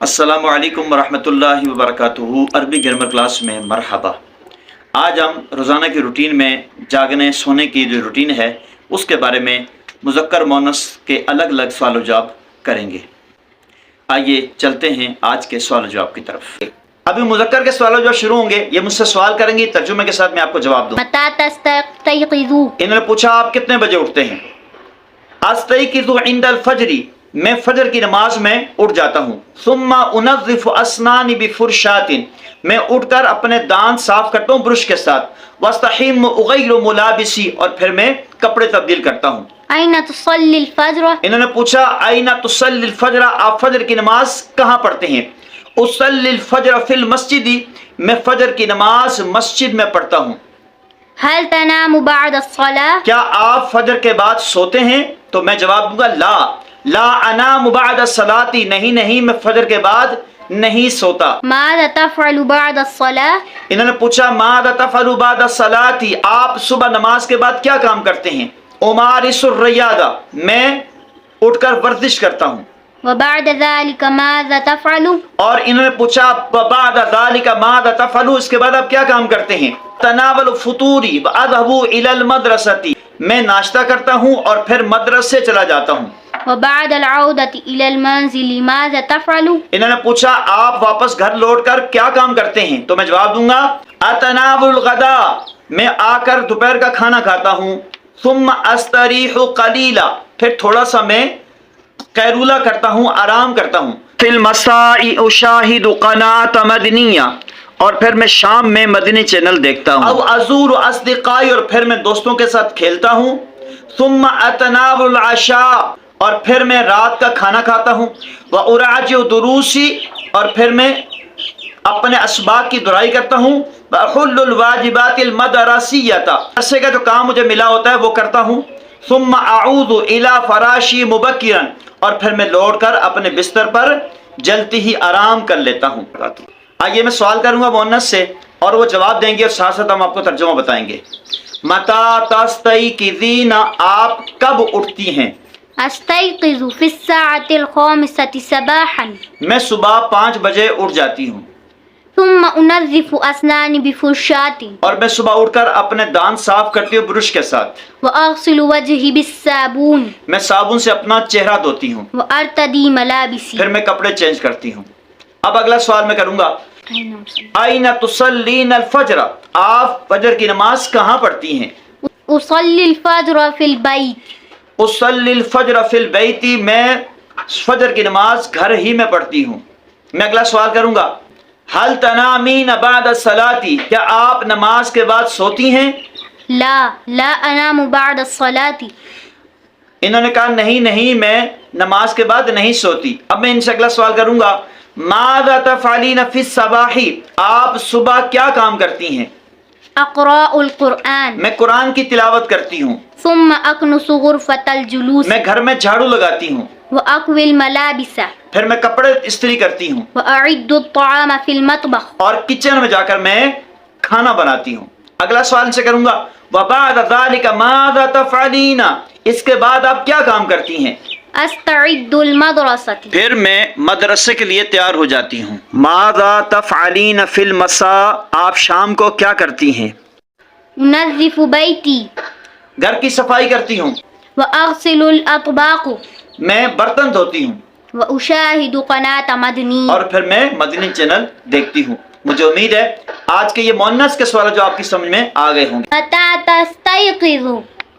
السلام علیکم ورحمۃ اللہ وبرکاتہ۔ عربی گرامر کلاس میں مرحبا۔ آج ہم روزانہ کی روٹین میں جاگنے سونے کی جو روٹین ہے اس کے بارے میں مذکر مؤنث کے الگ الگ سوال و جواب کریں گے۔ آئیے چلتے ہیں آج کے سوال و جواب کی طرف۔ ابھی مذکر کے سوال و جواب شروع ہوں گے، یہ مجھ سے سوال کریں گے، ترجمے کے ساتھ میں آپ کو جواب دوں۔ متى تستيقظ؟ انہوں نے پوچھا آپ کتنے بجے اٹھتے ہیں؟ استيقظ عند الفجر، میں فجر کی نماز میں اٹھ جاتا ہوں۔ ثم انظف اسنانی بفرشات، میں اٹھ کر اپنے دانت صاف کرتا ہوں برش کے ساتھ۔ واستحم اغیر ملابسی، اور پھر میں کپڑے تبدیل کرتا ہوں۔ أين تصلي الفجر؟ انہوں نے پوچھا أين تصلي الفجر، آپ فجر کی نماز کہاں پڑھتے ہیں؟ اصلی الفجر فی المسجد، میں فجر کی نماز مسجد میں پڑھتا ہوں۔ هل تنام بعد الصلاة؟ کیا آپ فجر کے بعد سوتے ہیں؟ تو میں جواب دوں گا لا انام بعد الصلاۃ، نہیں میں فجر کے بعد نہیں سوتا۔ ماذا تفعل بعد الصلاة؟ انہوں نے پوچھا ماذا تفعل بعد الصلاۃ، آپ صبح نماز کے بعد کیا کام کرتے ہیں؟ امارس الریاضہ، میں اٹھ کر ورزش کرتا ہوں۔ وبعد ذلك ماذا تفعل؟ اور انہوں نے پوچھا بعد ذلك ماذا تفعل، اس کے بعد آپ کیا کام کرتے ہیں؟ تناول فطوری واذهب الى المدرسة، میں ناشتہ کرتا ہوں اور پھر مدرسے چلا جاتا ہوں۔ وبعد العودة إلى المنزل ماذا تفعل؟ انہوں نے پوچھا آپ واپس گھر لوٹ کر کیا کام کرتے ہیں؟ تو میں جواب دوں گا اتناول الغداء، میں آ کر دوپہر کا کھانا کھاتا ہوں۔ ثم استریح قلیلا، پھر تھوڑا سا میں قیلولہ کرتا ہوں، آرام کرتا ہوں۔ فی المساء اشاہد قناة مدنیہ، اور پھر میں شام میں مدنی چینل دیکھتا ہوں۔ او ازور اصدقائی، اور پھر میں دوستوں کے ساتھ کھیلتا ہوں۔ ثم اتناول العشاء، اور پھر میں رات کا کھانا کھاتا ہوں۔ وَأُرَاجِعُ دُرُوسِي، اور پھر میں اپنے اسباق کی دہرائی کرتا ہوں۔ وَأَحُلُّ الْوَاجِبَاتِ الْمَدْرَسِيَّةَ، مدرسے کا جو کام مجھے ملا ہوتا ہے وہ کرتا ہوں۔ ثُمَّ أَعُودُ إِلَى فَرَاشِي مُبَكِّرًا، اور پھر میں لوٹ کر اپنے بستر پر جلدی ہی آرام کر لیتا ہوں۔ آئیے میں سوال کروں گا مؤنث سے اور وہ جواب دیں گے اور ساتھ ساتھ ہم آپ کو ترجمہ بتائیں گے۔ مَتَى تَسْتَيْقِظِينَ، آپ کب اٹھتی ہیں؟ أستيقظ في الساعة الخامسة صباحا، میں صبح 5 بجے اٹھ جاتی ہوں۔ ثم أنظف أسناني بفرشاة، اور میں صبح اٹھ کر اپنے دانت صاف کرتی ہوں برش کے ساتھ۔ وأغسل وجهي بالصابون، میں صابن سے اپنا چہرہ دھوتی ہوں، وأرتدي ملابسي۔ پھر میں کپڑے چینج کرتی ہوں۔ اب اگلا سوال میں کروں گا أين تصلين الفجر، آپ فجر کی نماز کہاں پڑھتی ہیں؟ أصلي الفجر في البيت، اصلی الفجر فی البیت، میں فجر کی نماز گھر ہی میں پڑھتی ہوں۔ میں اگلا سوال کروں گا هل تنامین بعد الصلاة، کیا آپ نماز کے بعد سوتی ہیں؟ لا أنام بعد الصلاة۔ انہوں نے کہا نہیں میں نماز کے بعد نہیں سوتی۔ اب میں ان سے اگلا سوال کروں گا ماذا تفعلین فی الصباح، آپ صبح کیا کام کرتی ہیں؟ أقرأ القرآن، میں قرآن کی تلاوت کرتی ہوں۔ ثم أكنس غرفة الجلوس، میں گھر میں جھاڑو لگاتی ہوں، وأكوي الملابس، پھر میں کپڑے استری کرتی ہوں، وأعد الطعام في المطبخ۔ اور کچن میں جا کر میں کھانا بناتی ہوں۔ اگلا سوال ان سے کروں گا وبعد ذلك ماذا تفعلین، اس کے بعد آپ کیا کام کرتی ہیں؟ أستعد المدرسة، پھر میں مدرسے کے لیے تیار ہو جاتی ہوں۔ ماذا تفعلین فی المساء، آپ شام کو کیا کرتی ہیں؟ أنظف بيتي، گھر کی صفائی کرتی ہوں، وأغسل الأطباق، میں برتن دھوتی ہوں، وأشاهد قناة مدني۔ اور پھر میں مدنی چینل دیکھتی ہوں۔ مجھے امید ہے آج کے یہ مؤنث کے سوال جو آپ کی سمجھ میں آ گئے ہوں گے۔ متى تستيقظ؟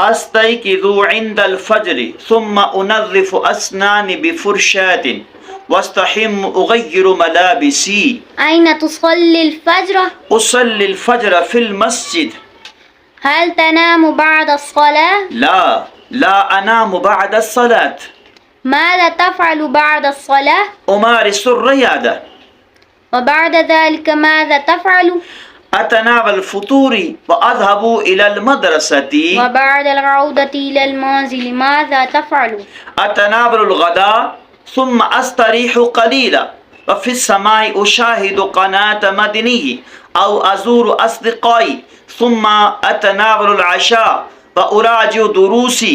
استيقظ عند الفجر ثم انظف اسناني بفرشاة واستحم اغير ملابسي۔ أين تصلي الفجر؟ اصلي الفجر في المسجد۔ هل تنام بعد الصلاة؟ لا انام بعد الصلاة۔ ماذا تفعل بعد الصلاة؟ امارس الرياضة۔ وبعد ذلك ماذا تفعل؟ اتناول الفطور واذهب الى المدرسة۔ وبعد العودة إلى المنزل ماذا تفعل؟ اتناول الغداء ثم استريح قليلا وفي السماء اشاهد قناة مدنية او ازور اصدقائي ثم اتناول العشاء واراجع دروسي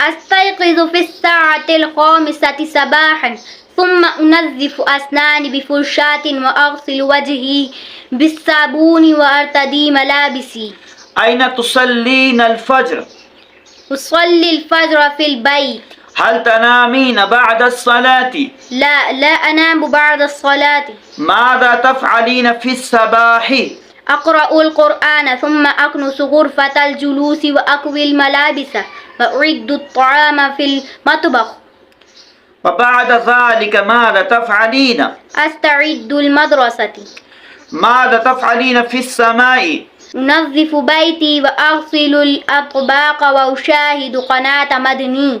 أستيقظ في الساعة الخامسة صباحا ثم أنظف أسناني بفرشاة وأغسل وجهي بالصابون وأرتدي ملابسي أين تصلين الفجر أصلي الفجر في البيت هل تنامين بعد الصلاة لا أنام بعد الصلاة ماذا تفعلين في الصباح أقرأ القرآن ثم أكنس غرفة الجلوس وأكوي الملابس وأعد الطعام في المطبخ وبعد ذلك ماذا تفعلين أستعد المدرسة ماذا تفعلين في السماء أنظف بيتي وأغسل الأطباق وأشاهد قناة مدني